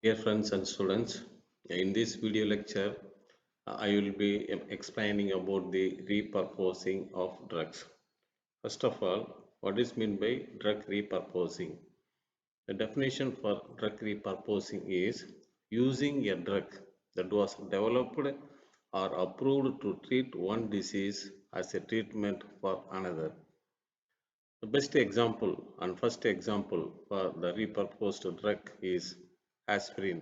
Dear friends and students, in this video lecture, I will be explaining about the repurposing of drugs. First of all, what is meant by drug repurposing? The definition for drug repurposing is using a drug that was developed or approved to treat one disease as a treatment for another. The best example and first example for the repurposed drug is aspirin.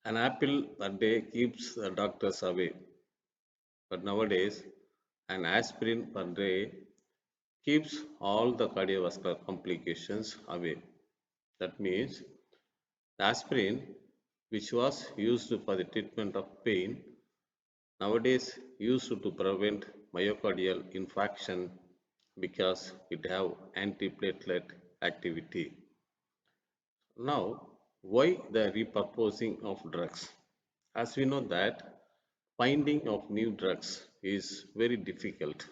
An apple a day keeps the doctors away, but nowadays an aspirin per day keeps all the cardiovascular complications away. That means the aspirin, which was used for the treatment of pain, nowadays used to prevent myocardial infarction because it have antiplatelet activity. Now, why the repurposing of drugs? As we know that finding of new drugs is very difficult,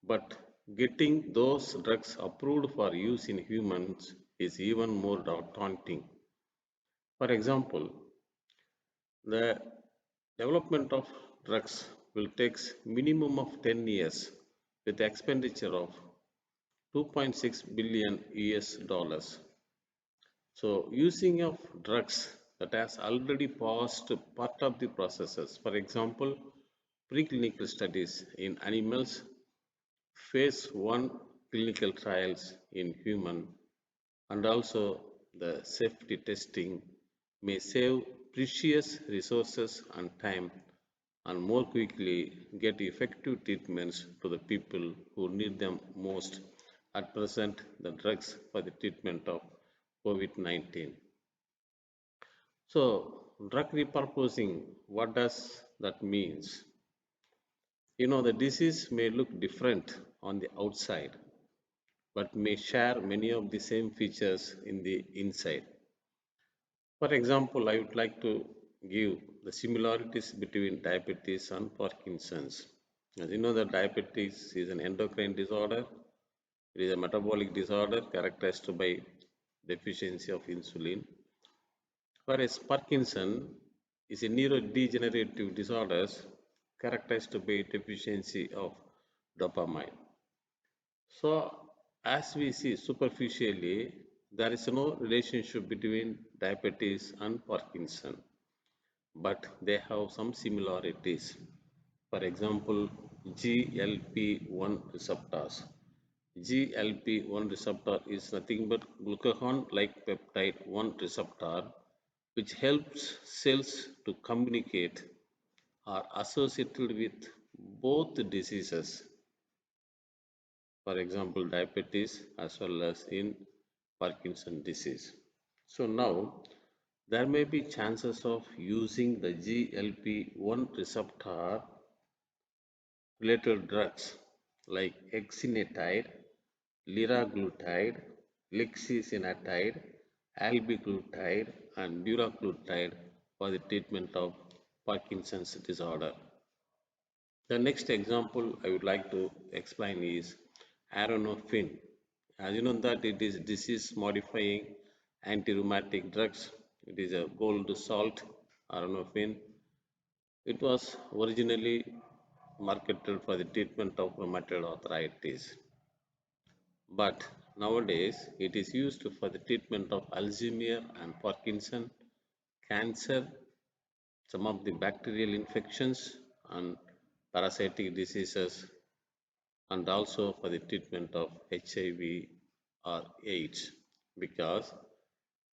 but getting those drugs approved for use in humans is even more daunting. For example, the development of drugs will take minimum of 10 years with expenditure of 2.6 billion US dollars. So, using of drugs that has already passed part of the processes, for example, preclinical studies in animals, phase 1 clinical trials in human, and also the safety testing may save precious resources and time and more quickly get effective treatments to the people who need them most. At present, the drugs for the treatment of COVID-19. So, drug repurposing, what does that means? The disease may look different on the outside, but may share many of the same features in the inside. For example, I would like to give the similarities between diabetes and Parkinson's. As you know, that diabetes is an endocrine disorder. It is a metabolic disorder characterized by deficiency of insulin, whereas Parkinson is a neurodegenerative disorder characterized by deficiency of dopamine. So, as we see superficially, there is no relationship between diabetes and Parkinson, but they have some similarities. For example, GLP-1 receptors. GLP-1 receptor is nothing but glucagon-like peptide 1 receptor which helps cells to communicate are associated with both diseases, for example, diabetes as well as in Parkinson disease. So now there may be chances of using the GLP-1 receptor related drugs like exenatide, liraglutide, lixisenatide, albiglutide, and duraglutide for the treatment of Parkinson's disorder. The next example I would like to explain is aronofin. As you know that it is disease modifying anti-rheumatic drugs. It is a gold salt, aronofin. It was originally marketed for the treatment of rheumatoid arthritis, but nowadays it is used for the treatment of Alzheimer and Parkinson, cancer, some of the bacterial infections and parasitic diseases, and also for the treatment of HIV or AIDS, because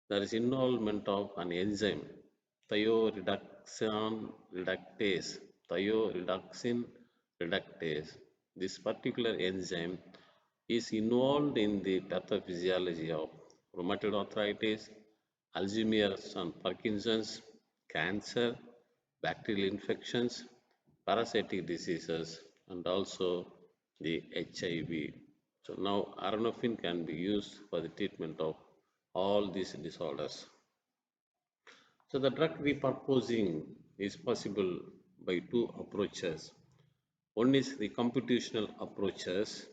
there is involvement of an enzyme, thioreduxin reductase, thioreduxin reductase. This particular enzyme is involved in the pathophysiology of rheumatoid arthritis, Alzheimer's and Parkinson's, cancer, bacterial infections, parasitic diseases, and also the HIV. So now aronofin can be used for the treatment of all these disorders. So the drug repurposing is possible by two approaches. One is the computational approaches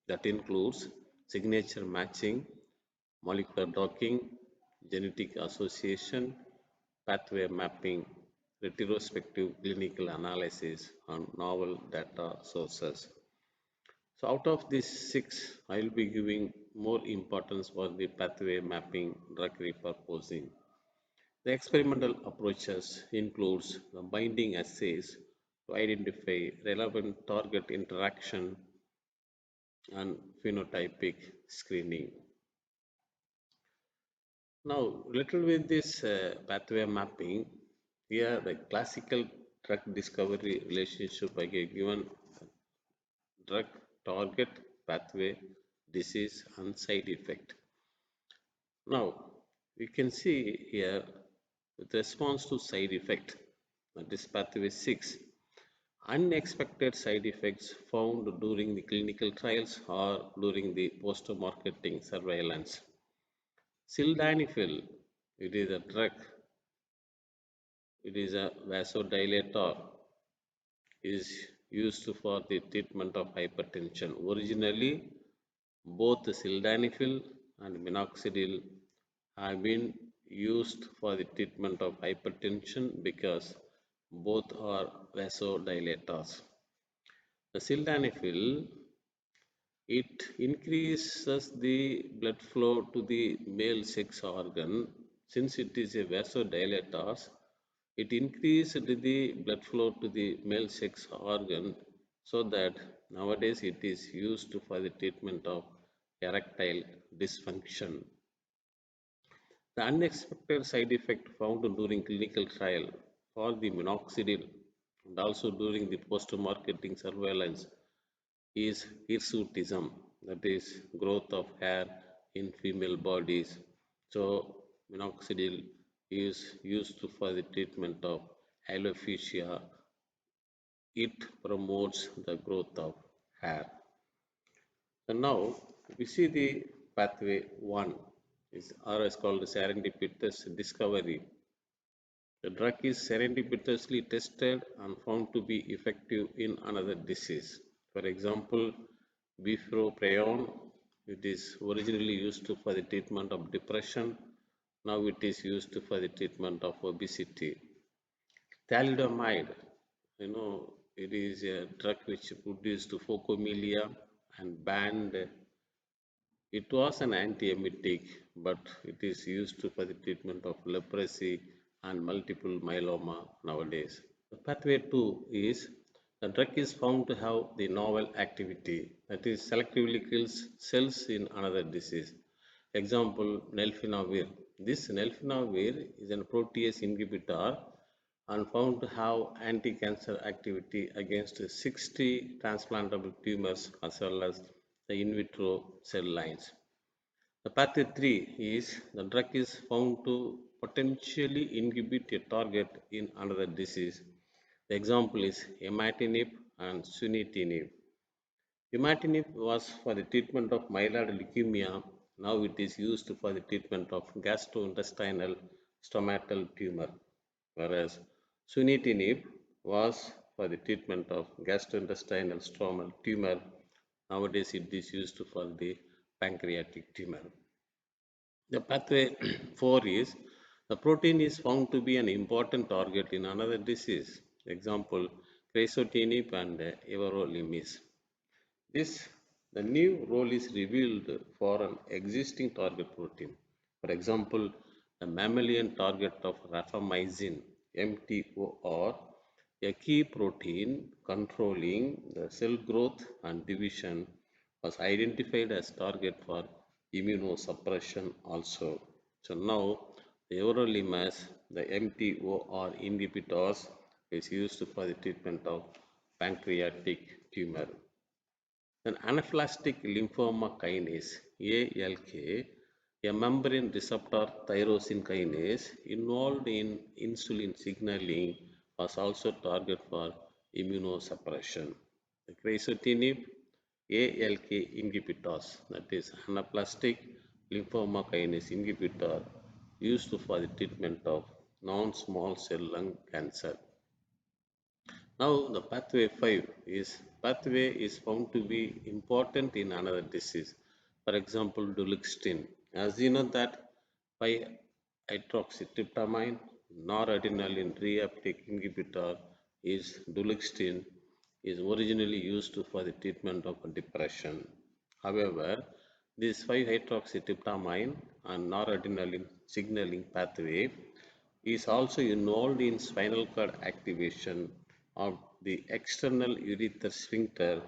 that includes signature matching, molecular docking, genetic association, pathway mapping, retrospective clinical analysis, and novel data sources. So, out of these six, I will be giving more importance for the pathway mapping drug repurposing. The experimental approaches includes the binding assays to identify relevant target interaction and phenotypic screening. Now, little with this pathway mapping, here the classical drug discovery relationship by a given drug, target, pathway, disease, and side effect. Now, we can see here with response to side effect, that is pathway 6, unexpected side effects found during the clinical trials or during the post-marketing surveillance. Sildenafil, it is a drug, it is a vasodilator, is used for the treatment of hypertension. Originally, both sildenafil and minoxidil have been used for the treatment of hypertension because both are vasodilators. The sildenafil, it increases the blood flow to the male sex organ. Since it is a vasodilator, it increased the blood flow to the male sex organ, so that nowadays it is used for the treatment of erectile dysfunction. The unexpected side effect found during clinical trial for the minoxidil and also during the post-marketing surveillance is hirsutism, that is growth of hair in female bodies. So minoxidil is used for the treatment of alopecia. It promotes the growth of hair. So now we see the pathway 1 is or is called serendipitous discovery. The drug is serendipitously tested and found to be effective in another disease. For example, bupropion, it is originally used for the treatment of depression. Now it is used for the treatment of obesity. Thalidomide, it is a drug which produced phocomelia and banned. It was an antiemetic, but it is used for the treatment of leprosy and multiple myeloma nowadays. The pathway 2 is the drug is found to have the novel activity, that is selectively kills cells in another disease. Example, nelfinavir. This nelfinavir is a protease inhibitor and found to have anti-cancer activity against 60 transplantable tumors as well as the in vitro cell lines. The pathway 3 is the drug is found to potentially inhibit a target in another disease. The example is imatinib and sunitinib. Imatinib was for the treatment of myeloid leukemia. Now it is used for the treatment of gastrointestinal stomatal tumor, whereas sunitinib was for the treatment of gastrointestinal stromal tumor. Nowadays it is used for the pancreatic tumor. The pathway 4 is the protein is found to be an important target in another disease. Example, crizotinib and everolimus. This the new role is revealed for an existing target protein. For example, the mammalian target of rapamycin (mTOR), a key protein controlling the cell growth and division, was identified as target for immunosuppression also. So now the everolimus, the mTOR inhibitors, is used for the treatment of pancreatic tumor. Then anaplastic lymphoma kinase ALK, a membrane receptor tyrosine kinase involved in insulin signaling, was also target for immunosuppression. The crizotinib ALK inhibitors, that is anaplastic lymphoma kinase inhibitor, used for the treatment of non-small cell lung cancer. Now the pathway 5 is found to be important in another disease. For example, duloxetine. As you know that by hydroxytryptamine, noradrenaline reuptake inhibitor is duloxetine is originally used for the treatment of depression. However, this 5-hydroxytryptamine and noradrenaline signaling pathway is also involved in spinal cord activation of the external urethral sphincter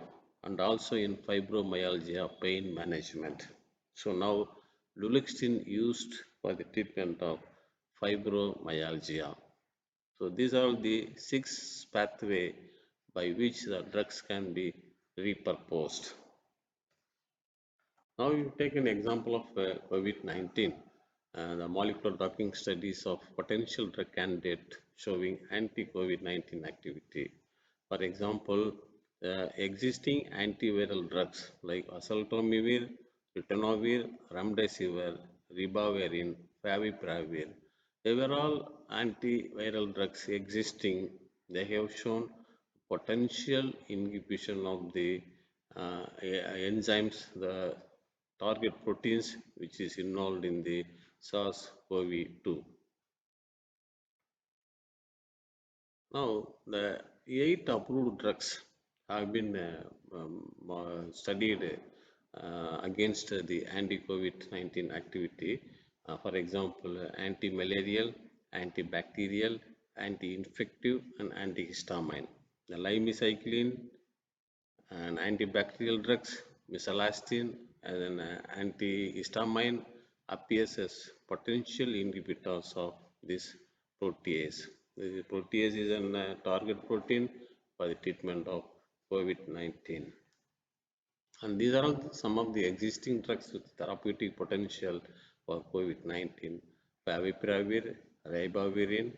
and also in fibromyalgia pain management. So now duloxetine used for the treatment of fibromyalgia. So these are the six pathway by which the drugs can be repurposed. Now you take an example of COVID-19, the molecular docking studies of potential drug candidate showing anti-COVID-19 activity. For example, existing antiviral drugs like oseltamivir, ritonavir, remdesivir, ribavirin, favipiravir, they were all antiviral drugs existing. They have shown potential inhibition of the enzymes, the target proteins which is involved in the SARS-CoV-2. Now, the 8 approved drugs have been studied against the anti-COVID-19 activity. For example, anti-malarial, antibacterial, anti-infective, and antihistamine. The limycycline and antibacterial drugs, mesalazine, and an antihistamine appears as potential inhibitors of this protease. This protease is a target protein for the treatment of COVID-19. And these are all some of the existing drugs with therapeutic potential for COVID-19. Favipiravir, ribavirin,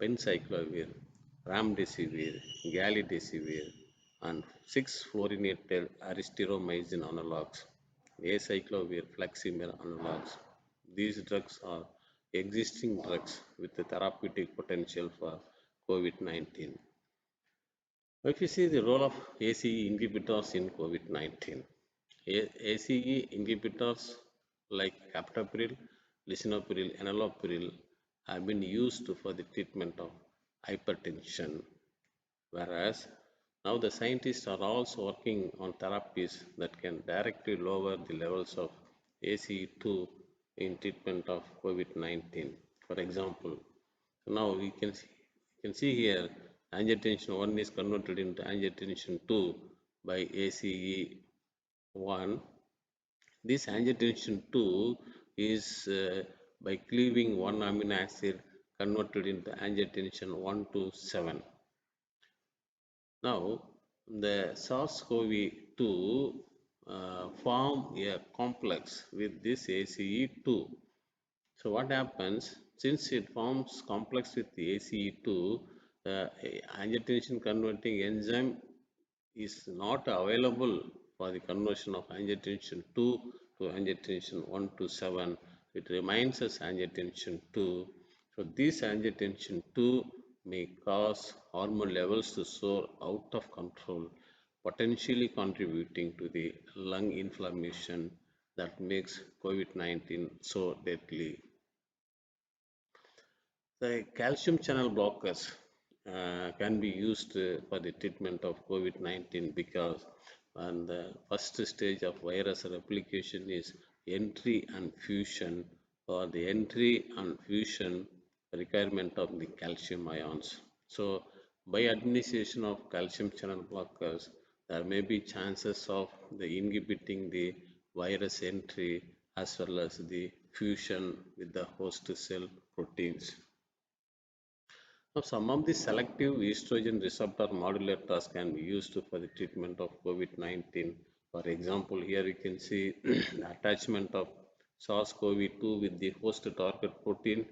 penciclovir, remdesivir, galidesivir, and 6-fluorinated aristiromycin analogs, acyclovir, fluximir analogs. These drugs are existing drugs with the therapeutic potential for COVID-19. If you see the role of ACE inhibitors in COVID-19, ACE inhibitors like captopril, lisinopril, enalapril have been used for the treatment of hypertension, whereas now the scientists are also working on therapies that can directly lower the levels of ACE2 in treatment of COVID-19. For example, now we can see here angiotensin 1 is converted into angiotensin 2 by ACE1. This angiotensin 2 is by cleaving one amino acid converted into angiotensin 1 to 7. Now, the SARS-CoV-2 form a complex with this ACE2. So what happens, since it forms complex with the ACE2, the angiotensin converting enzyme is not available for the conversion of angiotensin 2 to angiotensin 1 to 7. It remains as angiotensin 2. So this angiotensin 2 may cause hormone levels to soar out of control, potentially contributing to the lung inflammation that makes COVID-19 so deadly. The calcium channel blockers can be used for the treatment of COVID-19 because when the first stage of virus replication is entry and fusion, or the entry and fusion requirement of the calcium ions. So by administration of calcium channel blockers, there may be chances of the inhibiting the virus entry as well as the fusion with the host cell proteins. Now, some of the selective estrogen receptor modulators can be used for the treatment of COVID-19. For example, here you can see the attachment of SARS-CoV-2 with the host target protein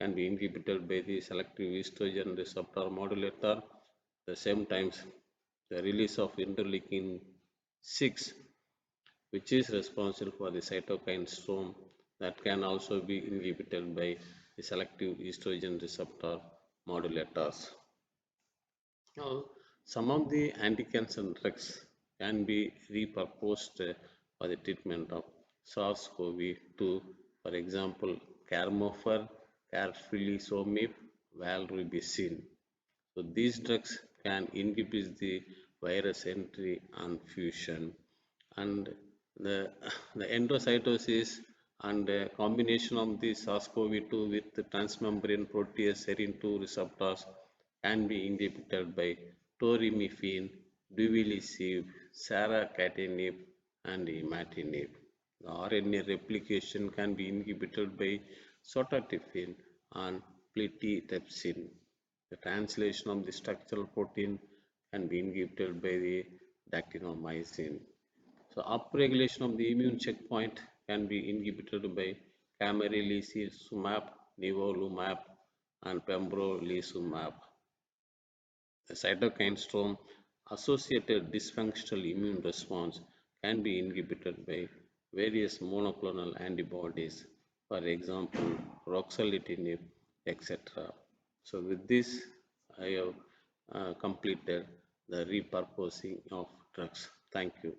can be inhibited by the selective estrogen receptor modulator. At the same time, the release of interleukin 6, which is responsible for the cytokine storm, that can also be inhibited by the selective estrogen receptor modulators. Now, some of the anti-cancer drugs can be repurposed for the treatment of SARS-CoV-2. For example, carmofer, carfilzomib, valrubicin. So these drugs can inhibit the virus entry and fusion, and the, the endocytosis and a combination of the SARS-CoV-2 with the transmembrane protease serine 2 receptors can be inhibited by torimifene, duvelisib, saracatinib, and imatinib. The RNA replication can be inhibited by sotaterifin and plitepsin. The translation of the structural protein can be inhibited by the dactynomycin. So upregulation of the immune checkpoint can be inhibited by camarylizumab, nivolumab, and pembrolizumab. The cytokine storm associated dysfunctional immune response can be inhibited by various monoclonal antibodies, for example, ruxolitinib, etc. So with this, I have completed the repurposing of drugs. Thank you.